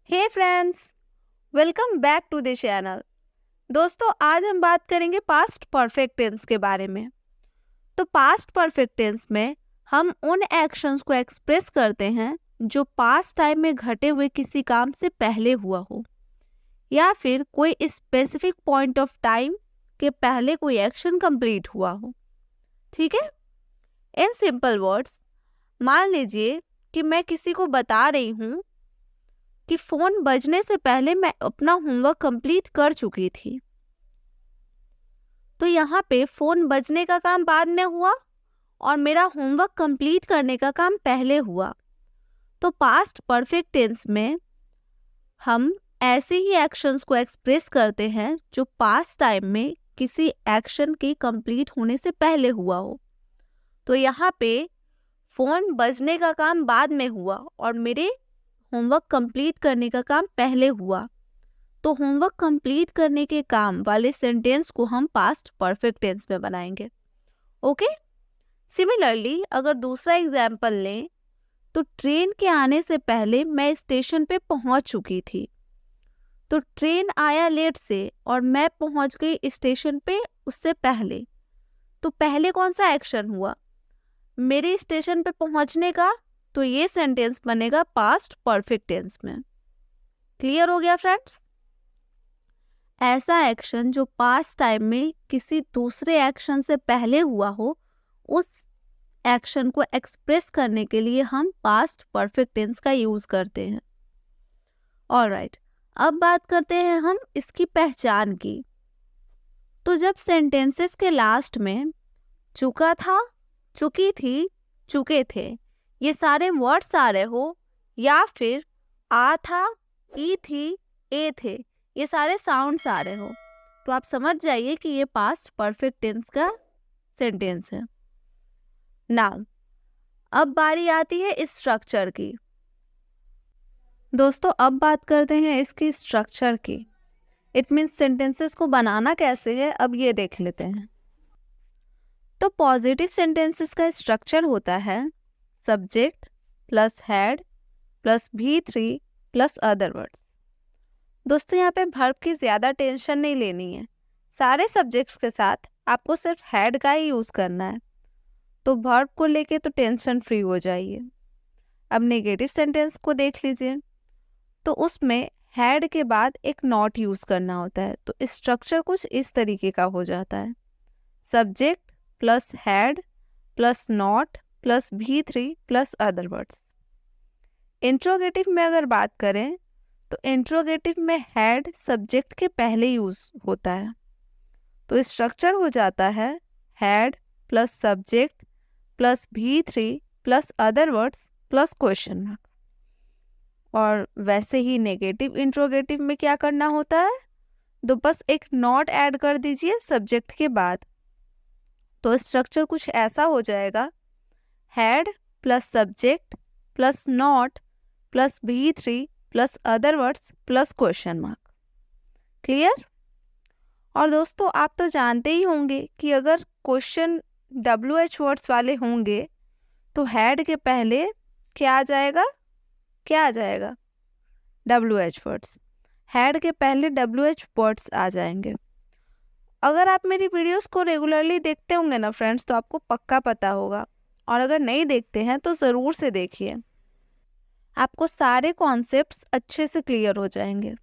Hey friends, welcome back to the channel. दोस्तों, आज हम बात करेंगे पास्ट परफेक्ट टेंस के बारे में। तो पास्ट परफेक्ट टेंस में हम उन एक्शंस को एक्सप्रेस करते हैं जो पास्ट टाइम में घटे हुए किसी काम से पहले हुआ हो या फिर कोई स्पेसिफिक पॉइंट ऑफ टाइम के पहले कोई एक्शन कंप्लीट हुआ हो। ठीक है, इन सिंपल वर्ड्स, मान लीजिए कि मैं किसी को बता रही हूँ कि फोन बजने से पहले मैं अपना होमवर्क कंप्लीट कर चुकी थी। तो यहाँ पे फोन बजने का काम बाद में हुआ और मेरा होमवर्क कंप्लीट करने का काम पहले हुआ। तो पास्ट परफेक्ट टेंस में हम ऐसे ही एक्शंस को एक्सप्रेस करते हैं जो पास्ट टाइम में किसी एक्शन के कंप्लीट होने से पहले हुआ हो। तो यहाँ पे फोन बजने का काम बाद में हुआ और मेरे होमवर्क कंप्लीट करने का काम पहले हुआ। तो होमवर्क कंप्लीट करने के काम वाले सेंटेंस को हम पास्ट परफेक्ट टेंस में बनाएंगे। ओके, सिमिलरली अगर दूसरा एग्जाम्पल लें तो ट्रेन के आने से पहले मैं स्टेशन पे पहुंच चुकी थी। तो ट्रेन आया लेट से और मैं पहुंच गई स्टेशन पे उससे पहले। तो पहले कौन सा एक्शन हुआ? मेरे स्टेशन पे पहुंचने का। तो ये सेंटेंस बनेगा पास्ट परफेक्ट टेंस में। क्लियर हो गया फ्रेंड्स? ऐसा एक्शन जो पास्ट टाइम में किसी दूसरे एक्शन से पहले हुआ हो, उस एक्शन को एक्सप्रेस करने के लिए हम पास्ट परफेक्ट टेंस का यूज करते हैं। ऑलराइट, अब बात करते हैं हम इसकी पहचान की। तो जब सेंटेंसेस के लास्ट में चुका था, चुकी थी, चुके थे, ये सारे वर्ड्स आ रहे हो या फिर आ था, ई थी, ए थे, ये सारे साउंड्स आ रहे हो, तो आप समझ जाइए कि ये पास्ट परफेक्ट टेंस का सेंटेंस है। नाउ अब बारी आती है इस स्ट्रक्चर की। दोस्तों, अब बात करते हैं इसकी स्ट्रक्चर की। इट मीन्स सेंटेंसेस को बनाना कैसे है, अब ये देख लेते हैं। तो पॉजिटिव सेंटेंसेस का स्ट्रक्चर होता है subject plus had plus V3 plus other words. दोस्तों, यहाँ पे वर्ब की ज़्यादा टेंशन नहीं लेनी है। सारे सब्जेक्ट्स के साथ आपको सिर्फ हैड का ही यूज़ करना है, तो वर्ब को लेके तो टेंशन फ्री हो जाइए। अब नेगेटिव सेंटेंस को देख लीजिए। तो उसमें हैड के बाद एक नॉट यूज़ करना होता है। तो स्ट्रक्चर कुछ इस तरीके का हो जाता है subject plus had plus not plus V3 plus other words. Interrogative में अगर बात करें तो इंट्रोगेटिव में हैड सब्जेक्ट के पहले यूज होता है। तो स्ट्रक्चर हो जाता है had plus subject plus V3 plus other words plus question mark. और वैसे ही नेगेटिव इंट्रोगेटिव में क्या करना होता है, तो बस एक नॉट ऐड कर दीजिए सब्जेक्ट के बाद। तो स्ट्रक्चर कुछ ऐसा हो जाएगा had plus subject plus not plus V3 plus other words plus question mark. Clear? और दोस्तों, आप तो जानते ही होंगे कि अगर क्वेश्चन WH वर्ड्स वाले होंगे तो हैड के पहले क्या आ जाएगा? क्या आ जाएगा? WH words. हैड के पहले WH वर्ड्स आ जाएंगे। अगर आप मेरी वीडियोस को रेगुलरली देखते होंगे ना फ्रेंड्स, तो आपको पक्का पता होगा, और अगर नहीं देखते हैं तो ज़रूर से देखिए, आपको सारे कॉन्सेप्ट्स अच्छे से क्लियर हो जाएंगे।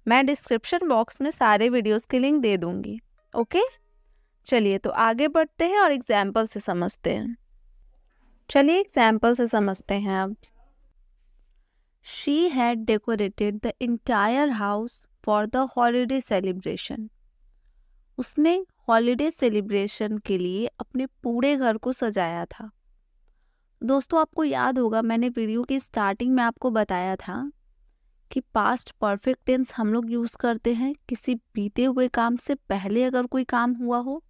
मैं डिस्क्रिप्शन बॉक्स में सारे वीडियोस के लिंक दे दूंगी। ओके, चलिए तो आगे बढ़ते हैं और एग्जाम्पल से समझते हैं। चलिए एग्जाम्पल से समझते हैं अब। She had decorated the entire house for the holiday celebration. उसने हॉलीडे सेलिब्रेशन के लिए अपने पूरे घर को सजाया था। दोस्तों, आपको याद होगा मैंने वीडियो की स्टार्टिंग में आपको बताया था कि पास्ट परफेक्ट टेंस हम लोग यूज़ करते हैं किसी बीते हुए काम से पहले अगर कोई काम हुआ हो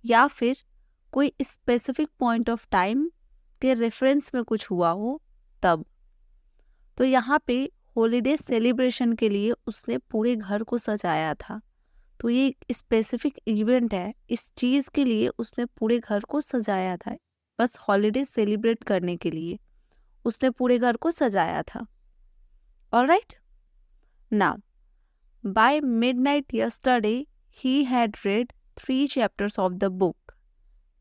या फिर कोई स्पेसिफिक पॉइंट ऑफ टाइम के रेफरेंस में कुछ हुआ हो तब। तो यहाँ पे हॉलीडे सेलिब्रेशन के लिए उसने पूरे घर को सजाया था। तो ये स्पेसिफिक इवेंट है, इस चीज़ के लिए उसने पूरे घर को सजाया था। बस हॉलीडे सेलिब्रेट करने के लिए उसने पूरे घर को सजाया था। Alright, Now, by midnight yesterday, he had read 3 chapters of the book.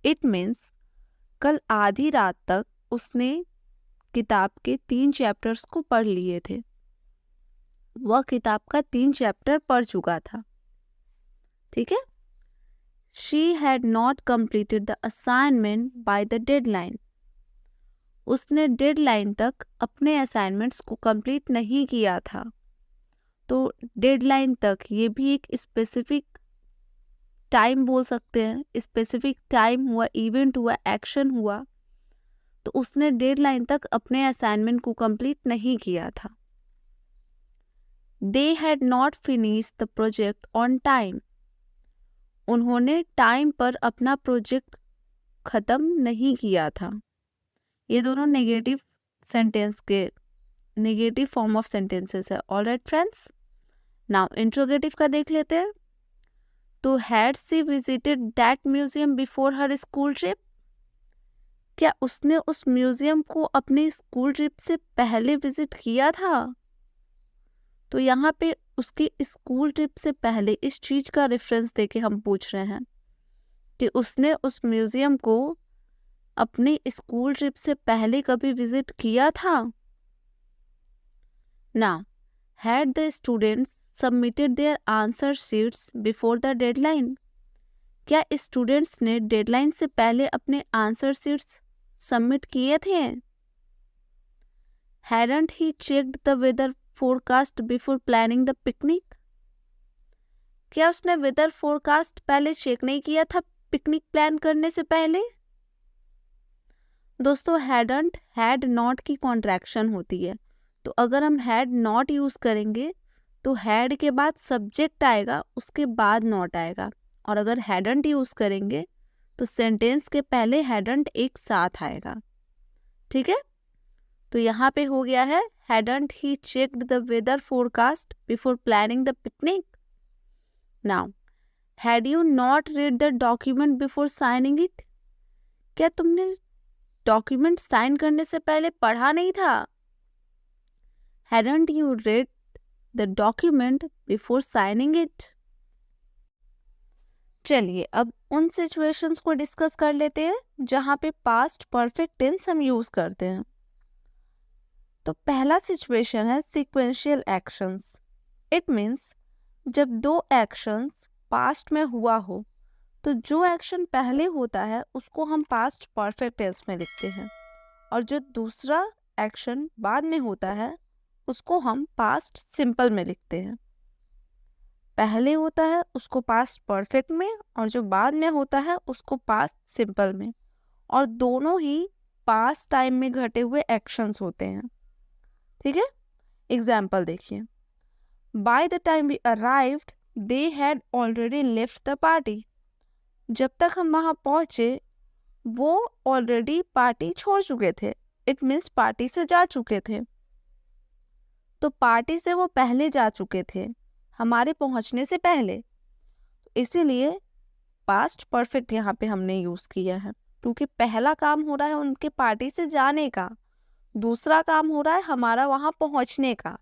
It means कल आधी रात तक उसने किताब के 3 चैप्टर्स को पढ़ लिए थे. वह किताब का 3 चैप्टर पढ़ चुका था. ठीक है. She had not completed the assignment by the deadline. उसने डेडलाइन तक अपने असाइनमेंट्स को कंप्लीट नहीं किया था. तो डेडलाइन तक ये भी एक स्पेसिफिक टाइम बोल सकते हैं. स्पेसिफिक टाइम हुआ, इवेंट हुआ, एक्शन हुआ. तो उसने डेडलाइन तक अपने असाइनमेंट को कंप्लीट नहीं किया था. They had not finished the project on time. उन्होंने टाइम पर अपना प्रोजेक्ट खत्म नहीं किया था. ये दोनों नेगेटिव सेंटेंस के नेगेटिव फॉर्म ऑफ सेंटेंसेस है. ऑलराइट फ्रेंड्स, नाउ इंट्रोगेटिव का देख लेते हैं. तो had she visited that museum before her school trip. क्या उसने उस म्यूजियम को अपनी स्कूल ट्रिप से पहले विजिट किया था. तो यहाँ पे उसकी स्कूल ट्रिप से पहले इस चीज का रेफरेंस देके हम पूछ रहे हैं कि उसने उस म्यूजियम को अपनी स्कूल ट्रिप से पहले कभी विजिट किया था. ना, had the students submitted their answer sheets before the deadline. क्या स्टूडेंट्स ने डेडलाइन से पहले अपने आंसर शीट्स सबमिट किए थे. Hadn't he checked the weather forecast before planning the picnic. क्या उसने वेदर फोरकास्ट पहले चेक नहीं किया था पिकनिक प्लान करने से पहले. दोस्तों, हैडंट हैड नॉट की कॉन्ट्रैक्शन होती है. तो अगर हम हैड नॉट यूज करेंगे तो हैड के बाद सब्जेक्ट आएगा, उसके बाद नॉट आएगा. और अगर हैडंट यूज करेंगे तो सेंटेंस के पहले हैडंट एक साथ आएगा. ठीक है. तो यहाँ पे हो गया है hadn't he checked the weather forecast before planning the picnic. Now, had you not read the document before signing it. क्या तुमने डॉक्यूमेंट साइन करने से पहले पढ़ा नहीं था. Hadn't you read the document before signing it. चलिए अब उन सिचुएशंस को डिस्कस कर लेते हैं जहाँ पे पास्ट परफेक्ट टेंस हम यूज करते हैं. तो पहला सिचुएशन है सीक्वेंशियल एक्शंस. इट मीन्स जब दो एक्शंस पास्ट में हुआ हो तो जो एक्शन पहले होता है उसको हम पास्ट परफेक्ट टेंस में लिखते हैं, और जो दूसरा एक्शन बाद में होता है उसको हम पास्ट सिंपल में लिखते हैं. पहले होता है उसको पास्ट परफेक्ट में, और जो बाद में होता है उसको पास्ट सिंपल में. और दोनों ही पास्ट टाइम में घटे हुए एक्शंस होते हैं. ठीक है. एग्जाम्पल देखिए. By the time we arrived they had already left the party. जब तक हम वहाँ पहुँचे वो ऑलरेडी पार्टी छोड़ चुके थे. इट मीन्स पार्टी से जा चुके थे. तो पार्टी से वो पहले जा चुके थे, हमारे पहुंचने से पहले. इसीलिए पास्ट परफेक्ट यहाँ पे हमने यूज किया है, क्योंकि पहला काम हो रहा है उनके पार्टी से जाने का, दूसरा काम हो रहा है हमारा वहां पहुंचने का.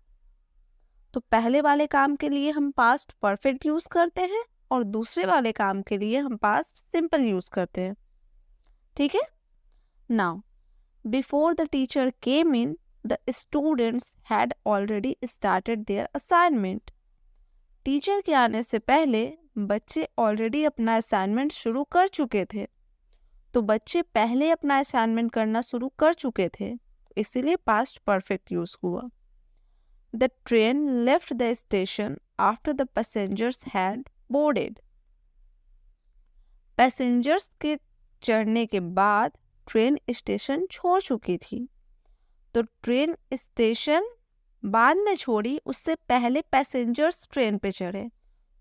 तो पहले वाले काम के लिए हम पास्ट परफेक्ट यूज करते हैं और दूसरे वाले काम के लिए हम पास्ट सिंपल यूज करते हैं. ठीक है. Now, before the teacher came in the students had already started their assignment. Teacher के आने से पहले बच्चे ऑलरेडी अपना असाइनमेंट शुरू कर चुके थे. तो बच्चे पहले अपना असाइनमेंट करना शुरू कर चुके थे, इसीलिए पास्ट परफेक्ट यूज हुआ. The train left the station after the passengers had boarded. Passengers के चढ़ने के बाद ट्रेन स्टेशन छोड़ चुकी थी. तो ट्रेन स्टेशन बाद में छोड़ी, उससे पहले पैसेंजर्स ट्रेन पे चढ़े.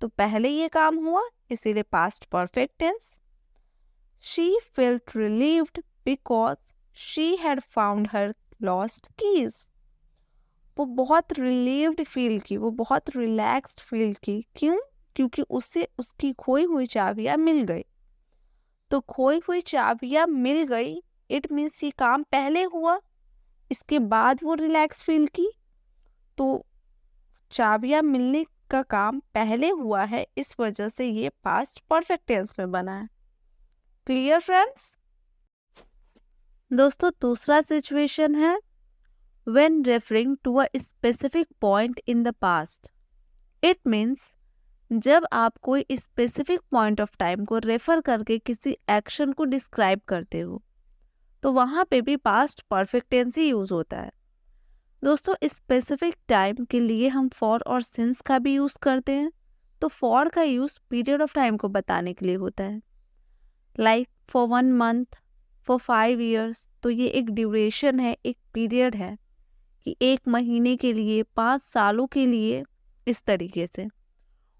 तो पहले ये काम हुआ, इसीलिए past perfect tense. She felt relieved because she had found her lost keys. वो बहुत रिलीव्ड फील की, वो बहुत रिलैक्स्ड फील की. क्यों? क्योंकि उसे उसकी खोई हुई चाबियां मिल गई. तो खोई हुई चाबियां मिल गई, इट मीन्स ये काम पहले हुआ, इसके बाद वो रिलैक्स फील की. तो चाबियां मिलने का काम पहले हुआ है, इस वजह से ये पास्ट परफेक्ट टेंस में बना है। Clear friends? दोस्तों दूसरा सिचुएशन है when referring to a specific point in the past. It means जब आप कोई स्पेसिफिक पॉइंट ऑफ टाइम को रेफर करके किसी एक्शन को डिस्क्राइब करते हो तो वहाँ पे भी पास्ट परफेक्ट टेंस ही यूज होता है। दोस्तों स्पेसिफिक टाइम के लिए हम फॉर और सिंस का भी यूज करते हैं। तो फॉर का यूज पीरियड ऑफ टाइम को बताने के लिए होता है, like for 1 month, for 5 years। तो ये एक ड्यूरेशन है, एक पीरियड है कि 1 महीने के लिए, 5 सालों के लिए, इस तरीके से।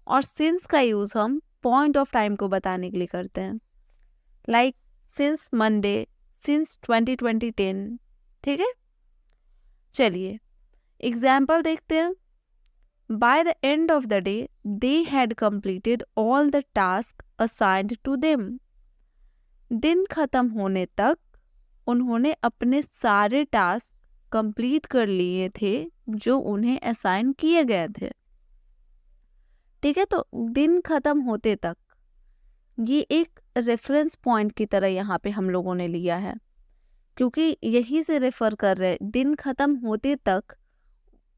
और सिंस का यूज हम पॉइंट ऑफ टाइम को बताने के लिए करते हैं, लाइक सिंस मंडे, सिंस 2010। ठीक है, चलिए एग्जाम्पल देखते हैं। By the end of the day they had completed all the task assigned to them. दिन खत्म होने तक उन्होंने अपने सारे टास्क कंप्लीट कर लिए थे जो उन्हें असाइन किए गए थे। ठीक है, तो दिन खत्म होते तक ये एक रेफरेंस पॉइंट की तरह यहाँ पे हम लोगों ने लिया है, क्योंकि यही से रेफर कर रहे हैं। दिन खत्म होते तक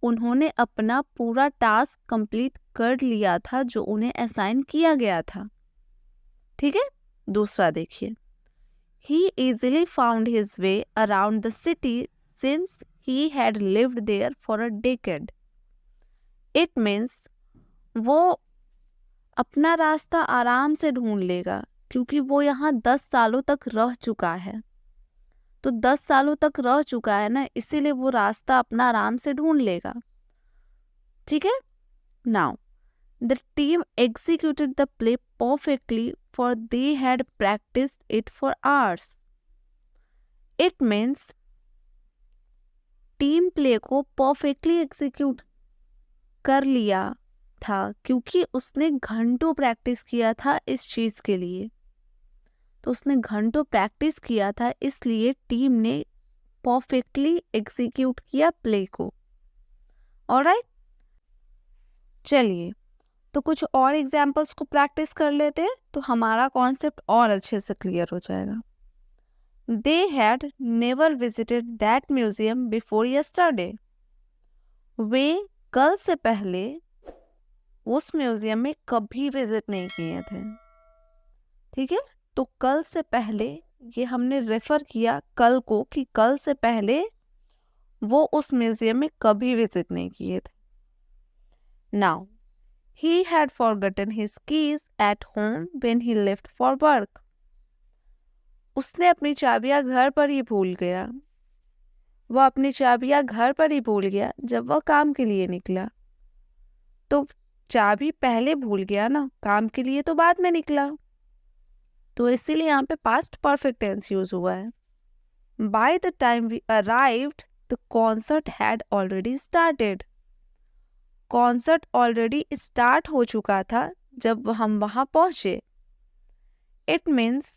उन्होंने अपना पूरा टास्क कंप्लीट कर लिया था जो उन्हें असाइन किया गया था। ठीक है, दूसरा देखिए। He easily found his way around the city since he had lived there for a decade. It means वो अपना रास्ता आराम से ढूंढ लेगा क्योंकि वो यहाँ 10 सालों तक रह चुका है। तो 10 सालों तक रह चुका है ना, इसीलिए वो रास्ता अपना आराम से ढूंढ लेगा। ठीक है, now the team executed the play perfectly for they had practiced it for hours. It means team play को परफेक्टली एग्जीक्यूट कर लिया था क्योंकि उसने घंटों प्रैक्टिस किया था इस चीज के लिए। तो उसने घंटों प्रैक्टिस किया था, इसलिए टीम ने परफेक्टली एग्जीक्यूट किया प्ले को। ऑलराइट, चलिए तो कुछ और एग्जाम्पल्स को प्रैक्टिस कर लेते हैं तो हमारा कॉन्सेप्ट और अच्छे से क्लियर हो जाएगा। They had never visited that museum before yesterday. वे कल से पहले उस म्यूजियम में कभी विजिट नहीं किए थे। ठीक है, तो कल से पहले ये हमने रेफर किया कल को कि कल से पहले वो उस म्यूजियम में कभी विजिट नहीं किए थे। Now He had forgotten his keys at home when he left for work. उसने अपनी चाबियां घर पर ही भूल गया। वह अपनी चाबियां घर पर ही भूल गया जब वह काम के लिए निकला। तो चाबी पहले भूल गया ना, काम के लिए तो बाद में निकला। तो इसीलिए यहाँ पे पास्ट परफेक्ट टेंस यूज हुआ है। By the time we arrived, the concert had already started. Concert already start हो चुका था जब हम वहां पहुंचे। इट मीन्स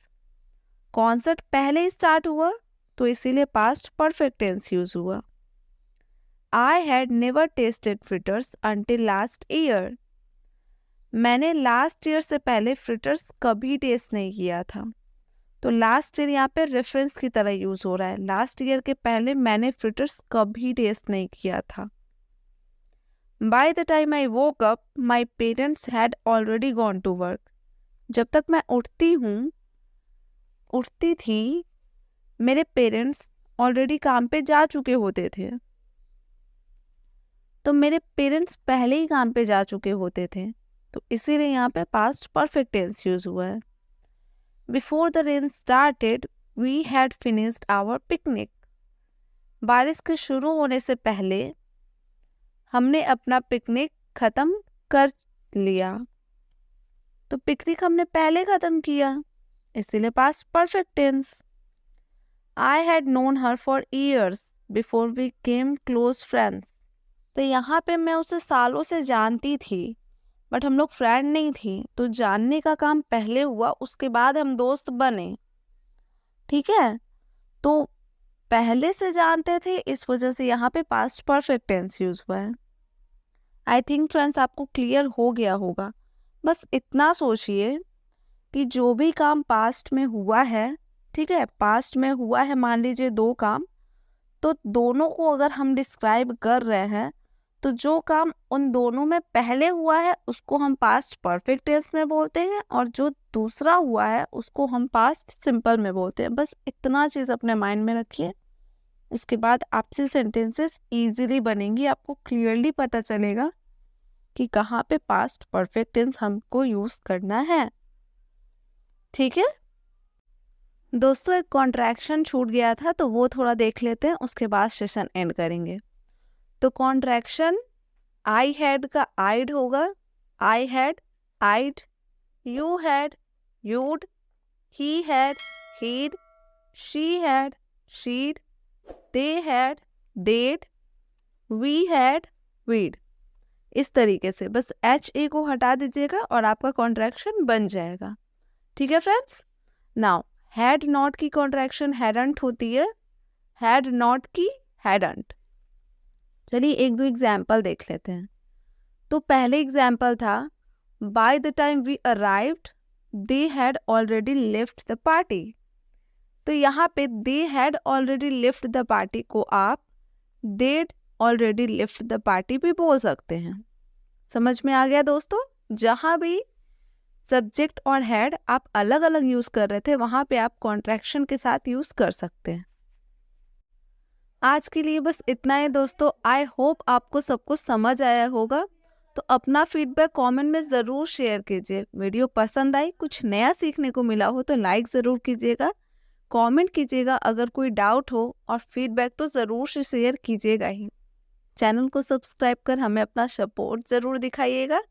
कॉन्सर्ट पहले ही स्टार्ट हुआ, तो इसीलिए पास्ट परफेक्ट टेंस यूज हुआ। I had never tested fritters until last year. मैंने लास्ट ईयर से पहले फ्रिटर्स कभी टेस्ट नहीं किया था। तो लास्ट ईयर यहाँ पे रेफरेंस की तरह यूज हो रहा है। लास्ट ईयर के पहले मैंने फ्रिटर्स कभी टेस्ट नहीं किया था। By the time I woke up, my parents had already gone to work. जब तक मैं उठती थी, मेरे पेरेंट्स ऑलरेडी काम पे जा चुके होते थे। तो मेरे पेरेंट्स पहले ही काम पे जा चुके होते थे, तो इसीलिए यहाँ पे पास्ट परफेक्ट टेंस यूज हुआ है। Before the rain started, we had finished our picnic. बारिश के शुरू होने से पहले हमने अपना पिकनिक खत्म कर लिया। तो पिकनिक हमने पहले खत्म किया, इसीलिए past perfect tense. I had known her for years before we came close friends. तो यहाँ पे मैं उसे सालों से जानती थी, बट हम लोग फ्रेंड नहीं थी। तो जानने का काम पहले हुआ, उसके बाद हम दोस्त बने। ठीक है, तो पहले से जानते थे, इस वजह से यहाँ पे पास्ट परफेक्ट टेंस यूज हुआ है। आई थिंक फ्रेंड्स आपको क्लियर हो गया होगा। बस इतना सोचिए कि जो भी काम पास्ट में हुआ है, ठीक है, पास्ट में हुआ है, मान लीजिए 2 काम, तो दोनों को अगर हम डिस्क्राइब कर रहे हैं तो जो काम उन दोनों में पहले हुआ है उसको हम पास्ट परफेक्ट टेंस में बोलते हैं, और जो दूसरा हुआ है उसको हम पास्ट सिंपल में बोलते हैं। बस इतना चीज़ अपने माइंड में रखिए। उसके बाद आपसे सेंटेंसेस इजीली बनेंगी, आपको क्लियरली पता चलेगा कि कहाँ पे पास्ट परफेक्ट टेंस हमको यूज़ करना है। ठीक है दोस्तों, एक कॉन्ट्रैक्शन छूट गया था तो वो थोड़ा देख लेते हैं, उसके बाद सेशन एंड करेंगे। तो कॉन्ट्रैक्शन आई हैड का आइड होगा, I had I'd, you had you'd, he had he'd, she had she'd, they had they'd, we had we'd. इस तरीके से बस एच ए को हटा दीजिएगा और आपका कॉन्ट्रैक्शन बन जाएगा। ठीक है फ्रेंड्स। नाउ हैड नॉट की कॉन्ट्रैक्शन हैडंट होती है, हैड नॉट की हैडंट। चलिए एक दो एग्जाम्पल देख लेते हैं। तो पहले एग्जाम्पल था by the time we arrived they had already left the party. तो यहाँ पे they had already left the party को आप देड ऑलरेडी लेफ्ट द पार्टी भी बोल सकते हैं। समझ में आ गया दोस्तों। जहाँ भी सब्जेक्ट और हैड आप अलग अलग यूज कर रहे थे वहां पे आप कॉन्ट्रैक्शन के साथ यूज कर सकते हैं। आज के लिए बस इतना ही दोस्तों। आई होप आपको सब कुछ समझ आया होगा। तो अपना फीडबैक कमेंट में ज़रूर शेयर कीजिए। वीडियो पसंद आई, कुछ नया सीखने को मिला हो तो लाइक ज़रूर कीजिएगा, कमेंट कीजिएगा। अगर कोई डाउट हो और फीडबैक तो ज़रूर से शेयर कीजिएगा ही। चैनल को सब्सक्राइब कर हमें अपना सपोर्ट ज़रूर दिखाइएगा।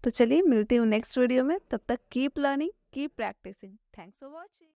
तो चलिए मिलती हूँ नेक्स्ट वीडियो में। तब तक keep learning, keep practicing. Thanks for watching.